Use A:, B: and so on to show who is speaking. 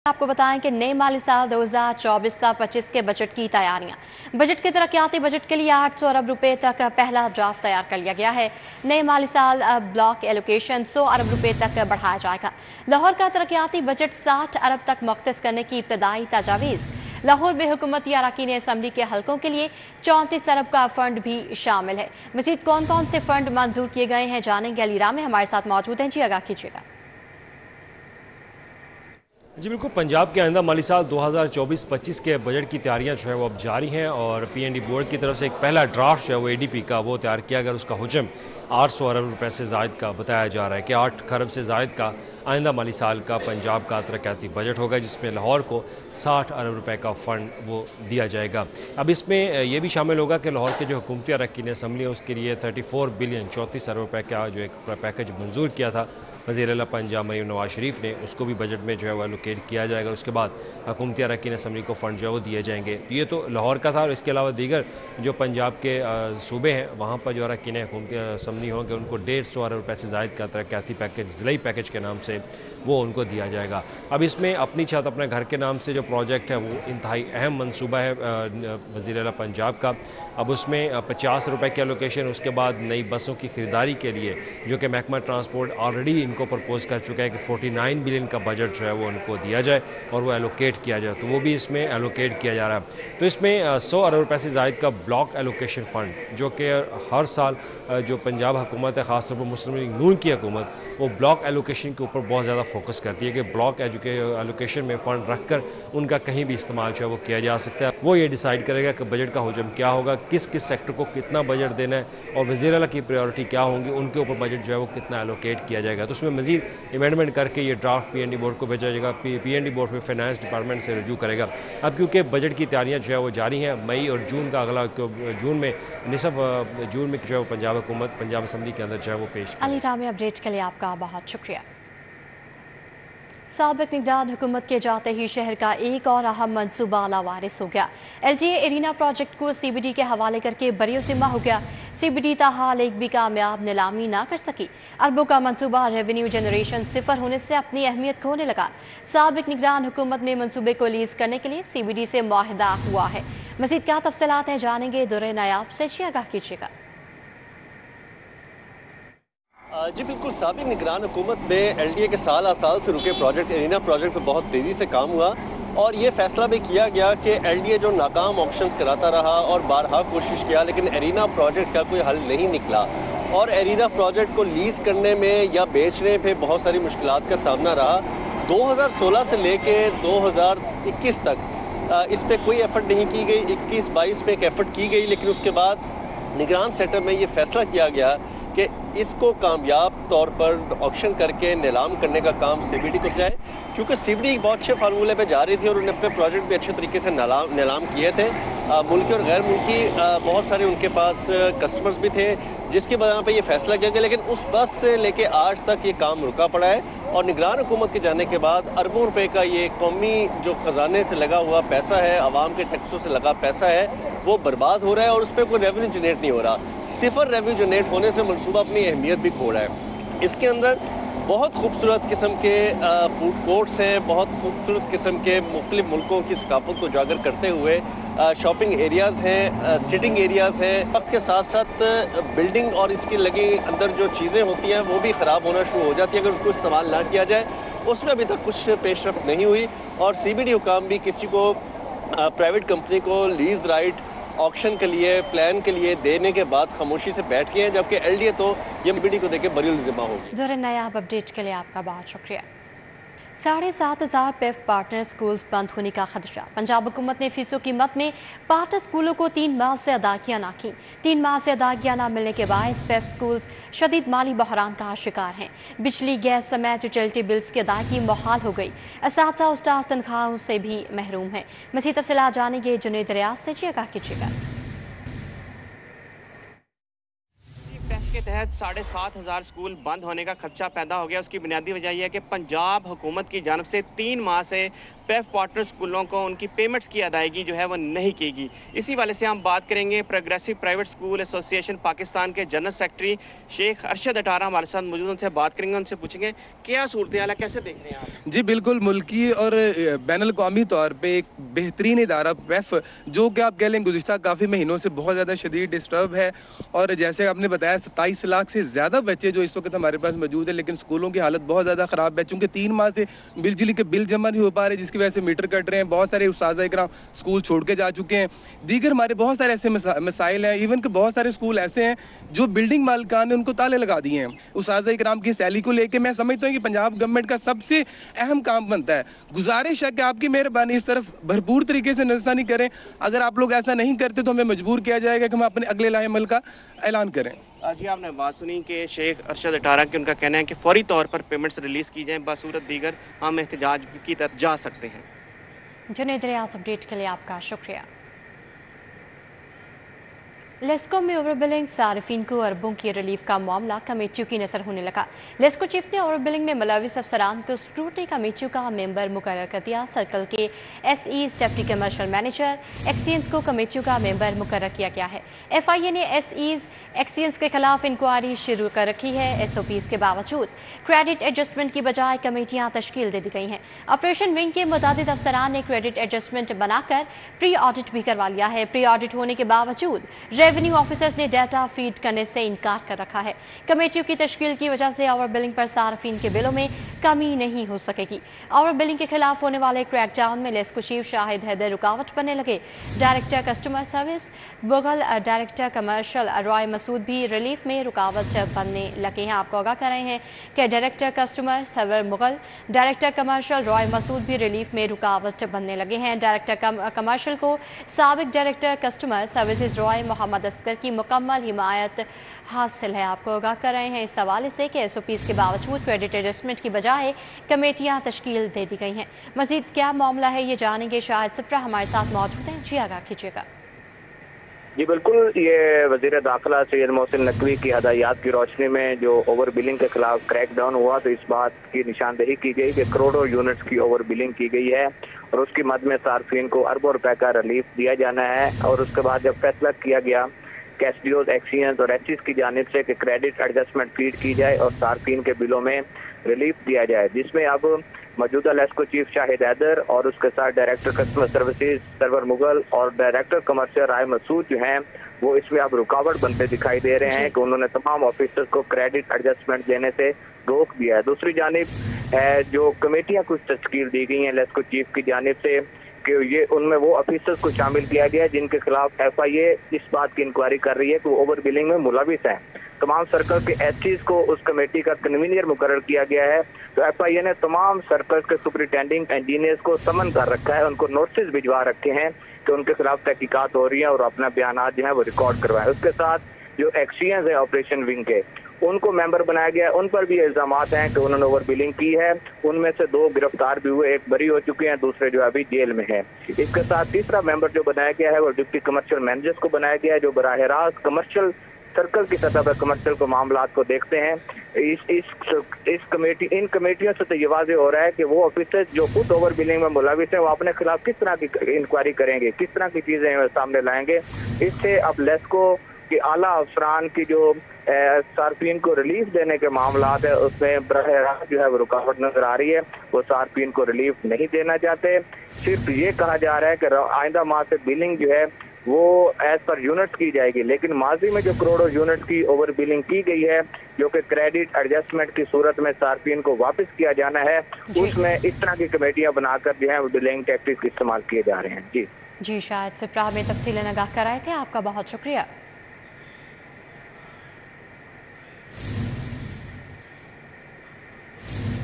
A: आपको बताएं कि नए माली साल 2024-25 के बजट की तैयारियां। बजट के तरक्याती बजट के लिए 800 अरब रुपए तक पहला ड्राफ्ट तैयार कर लिया गया है। नए माली साल ब्लॉक एलोकेशन 100 अरब रुपए तक बढ़ाया जाएगा। लाहौर का तरक्याती बजट 60 अरब तक मुख्तस करने की इब्तदाई तजावीज़। लाहौर में हुकूमती अरकान असम्बली के हलकों के लिए 34 अरब का फंड भी शामिल है। मज़ीद कौन कौन से फंड मंजूर किए गए हैं जानेंगे। अली राम हमारे साथ मौजूद हैं। जी आगाह कीजिएगा।
B: जी बिल्कुल, पंजाब के आइंदा माली साल 2024-25 के बजट की तैयारियां जो है वो अब जारी हैं और पीएनडी बोर्ड की तरफ से एक पहला ड्राफ्ट जो है वो एडीपी का वो तैयार किया गया। उसका हुजम 800 अरब रुपए से ज़ायद का बताया जा रहा है कि 8 खरब से ज़ायद का आइंदा माली साल का पंजाब का तरक्याती बजट होगा, जिसमें लाहौर को 60 अरब रुपए का फ़ंड वो दिया जाएगा। अब इसमें ये भी शामिल होगा कि लाहौर के जो हुकूमती अरकान असम्बली है उसके लिए 34 बिलियन 34 अरब रुपए का जो एक पैकेज मंजूर किया था वज़ीर आला पंजाब मरीम नवाज शरीफ ने, उसको भी बजट में जो है वो एलोकेट किया जाएगा। उसके बाद हुकूमती अरकान असम्बली को फ़ंड जो है वो दिए जाएंगे। ये तो लाहौर का था और इसके अलावा दीगर जो पंजाब के सूबे हैं वहाँ पर जो अरकान हुकूमती असम्बली होंगे उनको 150 अरब रुपये से ज़ायद का तरक्याती पैकेज ज़िलाई पैकेज के नाम से वो उनको दिया जाएगा। अब इसमें अपनी छत अपने घर के नाम से जो प्रोजेक्ट है वो इंतहाई अहम मनसूबा है वज़ीर आला पंजाब का। अब उसमें 50 रुपये की एलोकेशन, उसके बाद नई बसों की ख़रीदारी के लिए जो कि महकमा ट्रांसपोर्ट ऑलरेडी इनको प्रपोज़ कर चुका है कि 49 बिलियन का बजट जो है वो उनको दिया जाए और वो एलोकेट किया जाए, तो वो भी इसमें एलोकेट किया जा रहा है। तो इसमें 100 अरब रुपये से ज़ायद का ब्लॉक एलोकेशन फ़ंड जो कि हर साल जो पंजाब हुकूमत है, ख़ासतौर पर मुस्लिम लीग नून की हुकूमत, वो ब्लॉक एलोकेशन के ऊपर बहुत ज़्यादा फोकस करती है कि ब्लॉक एलोकेशन में फ़ंड रख कर उनका कहीं भी इस्तेमाल जो है वो किया जा सकता है। वो ये डिसाइड करेगा कि बजट का हुजम क्या होगा, किस किस सेक्टर को कितना बजट देना है और वज़ीर आला की प्रायोरिटी क्या होंगी, उनके ऊपर बजट जो है वो कितना एलोकेट किया जाएगा। तो उसमें मज़ीद अमेंडमेंट करके ये ड्राफ्ट पीएनडी बोर्ड को भेजा जाएगा। पीएनडी बोर्ड में फाइनेंस डिपार्टमेंट से रजू करेगा। अब क्योंकि बजट की तैयारियाँ जो है वो जारी हैं, मई और जून का अगला जून में निसफ जून में जो है वो पंजाब हुकूमत पंजाब असम्बली के अंदर जो है वो पेश।
A: अली रामी अपडेट के लिए आपका बहुत शुक्रिया। साबिक निगरान हुकूमत के जाते ही शहर का एक और अहम मनसूबा लावारिस हो गया। एलटीए एरिना प्रोजेक्ट को सीबीडी के हवाले करके बरियो ज़िम्मा हो गया। सीबीडी ताहाल एक भी कामयाब नीलामी ना कर सकी। अरबों का मनसूबा रेवेन्यू जनरेशन सिफर होने से अपनी अहमियत खोने लगा। साबिक निगरान हुकूमत में मनसूबे को लीज करने के लिए सीबीडी से मुआहदा हुआ है। मज़ीद क्या तफसीलात हैं जानेंगे दुर्रे नायाब से। जी आगाह कीजिएगा।
C: जी बिल्कुल, साबिक निगरान हुकूमत में एलडीए के साल से रुके प्रोजेक्ट एरिना प्रोजेक्ट पर बहुत तेज़ी से काम हुआ और ये फैसला भी किया गया कि एलडीए जो नाकाम ऑप्शंस कराता रहा और बारहा कोशिश किया लेकिन एरिना प्रोजेक्ट का कोई हल नहीं निकला और एरिना प्रोजेक्ट को लीज करने में या बेचने पे बहुत सारी मुश्किलात का सामना रहा। 2016 से लेके 2021 तक इस पर कोई एफर्ट नहीं की गई। 21-22 में एक एफर्ट की गई लेकिन उसके बाद निगरान सेटअप में ये फैसला किया गया कि इसको कामयाब तौर पर ऑक्शन करके नीलाम करने का काम सीबीडी को जाए, क्योंकि सीबीडी बहुत अच्छे फार्मूले पे जा रही थी और उन्होंने अपने प्रोजेक्ट भी अच्छे तरीके से नीलाम किए थे। मुल्की और गैर मुल्की बहुत सारे उनके पास कस्टमर्स भी थे जिसकी वजह पे ये फैसला किया गया, लेकिन उस बस से लेके आज तक ये काम रुका पड़ा है और निगरान हुकूमत के जाने के बाद अरबों रुपए का ये कौमी जो ख़जाने से लगा हुआ पैसा है, आवाम के टैक्सों से लगा पैसा है, वो बर्बाद हो रहा है और उस पर कोई रेवेन्यू जनरेट नहीं हो रहा। सिफर रेवेन्यू जनरेट होने से मनसूबा अपनी अहमियत भी खो रहा है। इसके अंदर बहुत खूबसूरत किस्म के फूड कोर्ट्स हैं, बहुत खूबसूरत किस्म के मुख्तलिफ मुल्कों की सकाफत को उजागर करते हुए शॉपिंग एरियाज़ हैं, सिटिंग एरियाज़ हैं। वक्त के साथ साथ बिल्डिंग और इसकी लगी अंदर जो चीज़ें होती हैं वो भी ख़राब होना शुरू हो जाती है अगर उनको इस्तेमाल ना किया जाए। उसमें अभी तक कुछ पेशरफ्त नहीं हुई और सीबीडी हुकाम भी किसी को प्राइवेट कंपनी को लीज राइट ऑक्शन के लिए प्लान के लिए देने के बाद खामोशी से बैठ गए हैं, जबकि एलडीए तो ये सीबीडी को देके बरी ज़िम्मा होगी।
A: दुर्रे नायाब अपडेट के लिए आपका बहुत शुक्रिया। 7,500 पेफ पार्टनर स्कूल्स बंद होने का खदशा। पंजाब हुकूमत ने फीसों की मद में पार्टनर स्कूलों को 3 माह से अदागियाँ ना की। 3 माह से अदागियाँ ना मिलने के बायस पेफ स्कूल्स शदीद माली बहरान का शिकार हैं। बिजली, गैस समेत यूटिलिटी बिल्स की अदायगी मुहाल हो गई। असातिज़ा और स्टाफ तनख्वाहों से भी महरूम है। मज़ीद तफसीलात जानेंगे जुनैद रियाज से। जी आगाह कीजिएगा।
D: के तहत 7,500 स्कूल बंद होने का खदशा पैदा हो गया। उसकी बुनियादी वजह यह है कि पंजाब हुकूमत की जानब से 3 माह से पैफ पार्टनर स्कूलों को उनकी पेमेंट्स की अदायगी जो है वो नहीं की गई। इसी वाले से हम बात करेंगे progressive private school association Pakistan के जनरल सेक्रेटरी शेख अरशद अटारा हमारे साथ मौजूद, उनसे बात करेंगे, उनसे पूछेंगे क्या सूरत हाल है, कैसे देख रहे हैं आप?
E: जी बिल्कुल, मुल्की और बैनुल अक़वामी तौर पे एक बेहतरीन इदारा पैफ, जो कि आप कह लें गुज़िश्ता काफ़ी महीनों से बहुत ज़्यादा शदीद डिस्टर्ब है। और जैसे आपने बताया 27 लाख से ज़्यादा बच्चे जो इस वक्त हमारे पास मौजूद है, लेकिन स्कूलों की हालत बहुत ज़्यादा ख़राब है, चूँकि 3 माह से बिजली के बिल जमा नहीं हो पा रहे, जिसकी वजह से मीटर कट रहे हैं। बहुत सारे उस्ताज़ इकराम स्कूल छोड़ के जा चुके हैं। दीगर हमारे बहुत सारे ऐसे मसाइल हैं, इवन कि बहुत सारे स्कूल ऐसे हैं जो बिल्डिंग मालिकान ने उनको ताले लगा दिए हैं। उस्ताज़ इकराम की सैलरी को लेकर मैं समझता हूँ कि पंजाब गवर्नमेंट का सबसे अहम काम बनता है। गुजारिश है कि आपकी मेहरबानी इस तरफ भरपूर तरीके से नज़रसानी करें। अगर आप लोग ऐसा नहीं करते तो हमें मजबूर किया जाएगा कि हम अपने अगले लाए अमल का ऐलान करें।
D: जी आपने बात सुनी कि शेख अरशद अटारा की उनका कहना है कि फौरी तौर पर पेमेंट्स रिलीज़ की जाएँ, बसूरत दीगर हम एहतजाज की तरफ जा सकते हैं।
A: जुनैद रियाज, अपडेट के लिए आपका शुक्रिया। लेस्को में ओवर बिलिंग, सार्फिन को अरबों की रिलीफ का मामला कमेटियों की नजर होने लगा। लेस्को चीफ ने ओवर बिलिंग में मुलविस अफसरान को स्क्रूटनी कमेटियों का मेंबर मुकर्रर कर दिया। सर्कल के SEs, डिप्टी कमर्शियल मैनेजर, एक्सीएंस को कमेटियों का मेंबर मुकर्रर किया गया है। FIA ने SEs, एक्सीएंस के खिलाफ इंक्वायरी शुरू कर रखी है। SOPs के बावजूद क्रेडिट एडजस्टमेंट की बजाय कमेटियाँ तश्कील दे दी गई हैं। ऑपरेशन विंग के मुतादिद अफसरान ने क्रेडिट एडजस्टमेंट बनाकर प्री ऑडिट भी करवा लिया है। प्री ऑडिट होने के बावजूद रेवेन्यू ऑफिसर्स ने डाटा फीड करने से इनकार कर रखा है। कमेटियों की तश्कील की वजह से ओवर बिलिंग पर सार्फिन के बिलों में कमी नहीं हो सकेगी। ओवर बिलिंग के खिलाफ होने वाले क्रैकडाउन में लेस्को चीफ शाहिद हैदर रुकावट बनने लगे। Director customer service Mughal, director commercial Rai Masood भी रिलीफ में रुकावट बनने लगे हैं। आपको आगाह कर रहे हैं कि director customer Sarwar Mughal, director commercial Rai Masood भी रिलीफ में रुकावट बनने लगे हैं। डायरेक्टर कमर्शियल को साबिक director customer services Rai Mohammad Asghar की मुकम्मल हिमायत हासिल है। आपको आगाह कर रहे हैं इस हवाले से कि SOPs के बावजूद क्रेडिट एडजस्टमेंट की बजाय कमेटियां तश्कील दे दी गई हैं। मजीद क्या मामला है ये जानेंगे, शाहिद सिप्रा हमारे साथ मौजूद हैं। जी आगाह कीजिएगा।
F: जी बिल्कुल, ये वज़ीर दाखिला सैयद मोहसिन नकवी की हदायत की रोशनी में जो ओवर बिलिंग के खिलाफ क्रैकडाउन हुआ, तो इस बात की निशानदेही की गई कि करोड़ों यूनिट्स की ओवर बिलिंग की गई है और उसकी मद में सार्फिन को अरबों रुपए का रिलीफ दिया जाना है। और उसके बाद जब फैसला किया गया SDOs, एक्सीएंस और SEs की जानिब से कि क्रेडिट एडजस्टमेंट फीड की जाए और सार्फिन के बिलों में रिलीफ दिया जाए, जिसमें अब मौजूदा लेस्को चीफ शाहिद हैदर और उसके साथ director customer services Sarwar Mughal और डायरेक्टर कमर्शियल राय मसूद जो हैं वो इसमें अब रुकावट बनते दिखाई दे रहे हैं कि उन्होंने तमाम ऑफिसर्स को क्रेडिट एडजस्टमेंट देने से रोक दिया है। दूसरी जानिब जो कमेटियां कुछ तश्कील दी गई हैं लेस्को चीफ की जानिब से कि ये उनमें वो ऑफिसर्स को शामिल किया गया है जिनके खिलाफ FIA इस बात की इंक्वायरी कर रही है कि वो ओवर बिलिंग में मुलविस हैं। तमाम सर्कल के SEs को उस कमेटी का कन्वीनियर मुकर्रर किया गया है। तो FIA ने तमाम सर्कल के सुपरिटेंडिंग इंजीनियर्स को समन कर रखा है, उनको नोटिस भिजवा रखे हैं कि उनके खिलाफ तहकीकात हो रही है और अपना बयान जो है वो रिकॉर्ड करवाएं। उसके साथ जो एक्सीएंस है ऑपरेशन विंग के, उनको मेंबर बनाया गया है। उन पर भी इल्जाम हैं कि उन्होंने ओवर बिलिंग की है। उनमें से 2 गिरफ्तार भी हुए, एक बरी हो चुके हैं, दूसरे जो अभी जेल में है। इसके साथ तीसरा मेंबर जो बनाया गया है वो डिप्टी कमर्शियल मैनेजर्स को बनाया गया है, जो बराह रास्त कमर्शियल सर्कल की सतह पर कमर्शियल को मामलात को देखते हैं। इन कमेटियों से तो ये वाज़ेह हो रहा है कि वो ऑफिसर जो खुद ओवर बिलिंग में मुलविस हैं वो अपने खिलाफ किस तरह की इंक्वायरी करेंगे, किस तरह की चीजें सामने लाएंगे। इससे अब लेस्को के आला अफसरान की जो सार्फिन को रिलीफ देने के मामलात है उसमें बराह रास्त जो है वो रुकावट नजर आ रही है। वो सार्फिन को रिलीफ नहीं देना चाहते। सिर्फ ये कहा जा रहा है कि आइंदा माह से बिलिंग जो है वो एज पर यूनिट की जाएगी, लेकिन माजी में जो करोड़ों यूनिट की ओवर बिलिंग की गई है जो कि क्रेडिट एडजस्टमेंट की सूरत में सार्फिन को वापस किया जाना है, उसमें इस तरह की कमेटियां बनाकर जो है बिलिंग टैक्टिक्स इस्तेमाल किए जा रहे हैं। जी
A: शायद सिप्रा में तफसीलन आगाह कराए थे, आपका बहुत शुक्रिया।